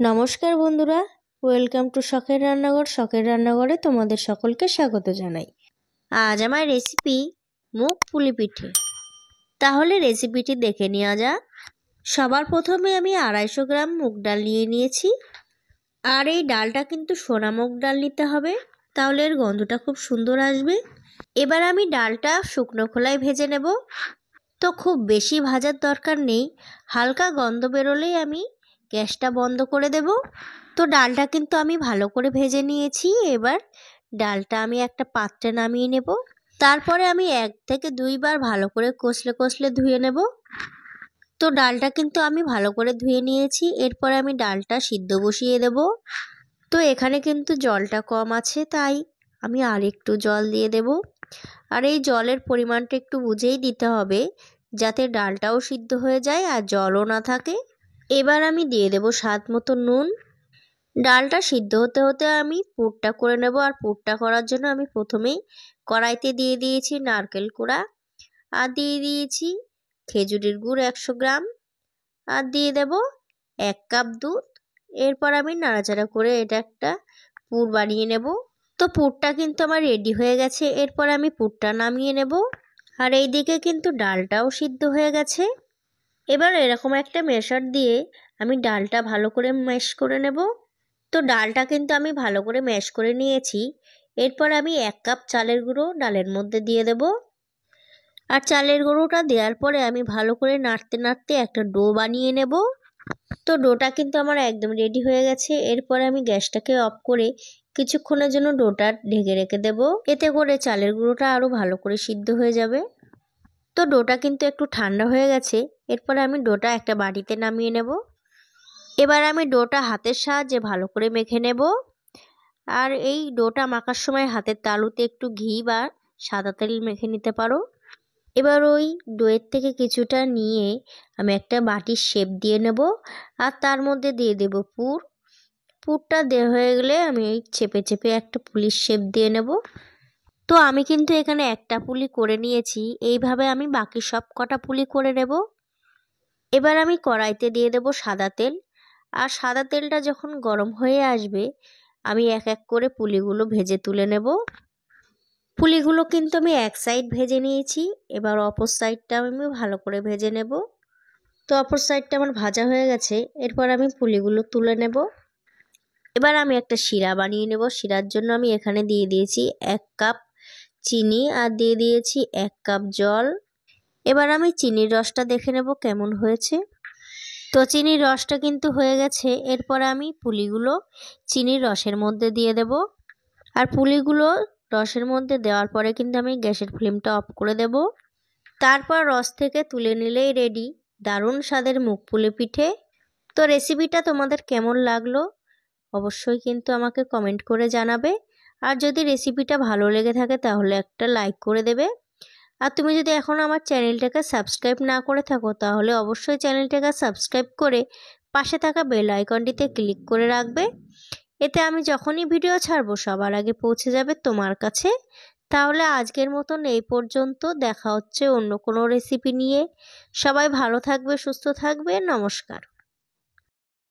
নমস্কার বন্ধুরা, welcome to শখের রান্নাঘর। শখের রান্নাঘরে তোমাদের সকলকে স্বাগত জানাই। আজ আমার রেসিপি মুগ পুলি পিঠে। তাহলে রেসিপিটি দেখে নেওয়া যাক। সবার প্রথমে আমি 250 গ্রাম মুগ ডাল নিয়ে নিয়েছি। আর এই ডালটা কিন্তু সোনা মুগ ডাল নিতে হবে, তাহলে এর গন্ধটা খুব সুন্দর আসবে। এবার আমি ডালটা শুকনো খোলায় ভেজে নেব। তো খুব বেশি ভাজার দরকার নেই, হালকা গন্ধ বেরোলেই আমি গ্যাসটা বন্ধ করে দেব। তো ডালটা কিন্তু আমি ভালো করে ভেজে নিয়েছি। এবার ডালটা আমি একটা পাত্রে নামিয়ে নেব। তারপরে আমি 1 থেকে 2 বার ভালো করে কষলে ধুয়ে নেব। তো ডালটা কিন্তু আমি ভালো করে ধুয়ে নিয়েছি। এরপরে আমি ডালটা সিদ্ধ বসিয়ে দেব। তো এখানে কিন্তু জলটা কম আছে, তাই আমি আর একটু জল দিয়ে দেব। আর এই জলের পরিমাণটা একটু বুঝেই দিতে হবে, যাতে ডালটাও সিদ্ধ হয়ে যায় আর জলও না থাকে। এবার আমি দিয়ে দেব স্বাদ মতো নুন। ডালটা সিদ্ধ হতে হতে আমি পুরটা করে নেব। আর পুরটা করার জন্য আমি প্রথমেই কড়াইতে দিয়ে দিয়েছি নারকেল কোড়া, আর দিয়ে দিয়েছি খেজুরের গুড় 100 গ্রাম, আর দিয়ে দেব 1 কাপ দুধ। এরপর আমি নাড়াচাড়া করে এটা একটা পুর বানিয়ে নেব। তো পুরটা কিন্তু আমার রেডি হয়ে গেছে। এরপর আমি পুরটা নামিয়ে নেব। আর এই দিকে কিন্তু ডালটাও সিদ্ধ হয়ে গেছে। এবার এরকম একটা মেশার দিয়ে আমি ডালটা ভালো করে ম্যাশ করে নেব। তো ডালটা কিন্তু আমি ভালো করে ম্যাশ করে নিয়েছি। এরপর আমি 1 কাপ চালের গুঁড়ো ডালের মধ্যে দিয়ে দেব। আর চালের গুঁড়োটা দেওয়ার পরে আমি ভালো করে নাড়তে নাড়তে একটা ডো বানিয়ে নেব। তো ডোটা কিন্তু আমার একদম রেডি হয়ে গেছে। এরপরে আমি গ্যাসটাকে অফ করে কিছুক্ষণের জন্য ডোটা ঢেকে রেখে দেব। এতে করে চালের গুঁড়োটা আরও ভালো করে সিদ্ধ হয়ে যাবে। তো ডোটা কিন্তু একটু ঠান্ডা হয়ে গেছে। এরপরে আমি ডোটা একটা বাটিতে নামিয়ে নেব। এবার আমি ডোটা হাতের সাহায্যে ভালো করে মেখে নেব। আর এই ডোটা মাখার সময় হাতের তালুতে একটু ঘি বা সাদা তেল মেখে নিতে পারো। এবার ওই ডোয়ের থেকে কিছুটা নিয়ে আমি একটা বাটির শেপ দিয়ে নেব। আর তার মধ্যে দিয়ে দেব পুর। পুরটা দেওয়া হয়ে গেলে আমি এই চেপে চেপে একটা পুলির শেপ দিয়ে নেব। তো আমি কিন্তু এখানে একটা পুলি করে নিয়েছি। এইভাবে আমি বাকি সব কটা পুলি করে নেব। এবার আমি কড়াইতে দিয়ে দেব সাদা তেল। আর সাদা তেলটা যখন গরম হয়ে আসবে, আমি এক এক করে পুলিগুলো ভেজে তুলে নেব। পুলিগুলো কিন্তু আমি এক সাইড ভেজে নিয়েছি। এবার অপর সাইডটা আমি ভালো করে ভেজে নেব। তো অপর সাইডটা আমার ভাজা হয়ে গেছে। এরপর আমি পুলিগুলো তুলে নেব। এবার আমি একটা শিরা বানিয়ে নেব। শিরার জন্য আমি এখানে দিয়ে দিয়েছি 1 কাপ চিনি, আর দিয়ে দিয়েছি 1 কাপ জল। এবার আমি চিনির রসটা দেখে নেব কেমন হয়েছে। তো চিনির রসটা কিন্তু হয়ে গেছে। এরপর আমি পুলিগুলো চিনির রসের মধ্যে দিয়ে দেব। আর পুলিগুলো রসের মধ্যে দেওয়ার পরে কিন্তু আমি গ্যাসের ফ্লেমটা অফ করে দেব। তারপর রস থেকে তুলে নিলেই রেডি দারুণ স্বাদের মুগ পুলি পিঠে। তো রেসিপিটা তোমাদের কেমন লাগলো অবশ্যই কিন্তু আমাকে কমেন্ট করে জানাবে। আর যদি রেসিপিটা ভালো লেগে থাকে তাহলে একটা লাইক করে দেবে। আর তুমি যদি এখনও আমার চ্যানেলটাকে সাবস্ক্রাইব না করে থাকো, তাহলে অবশ্যই চ্যানেলটাকে সাবস্ক্রাইব করে পাশে থাকা বেল আইকনটিতে ক্লিক করে রাখবে। এতে আমি যখনই ভিডিও ছাড়বো সবার আগে পৌঁছে যাবে তোমার কাছে। তাহলে আজকের মতন এই পর্যন্ত। দেখা হচ্ছে অন্য কোনো রেসিপি নিয়ে। সবাই ভালো থাকবে, সুস্থ থাকবে। নমস্কার।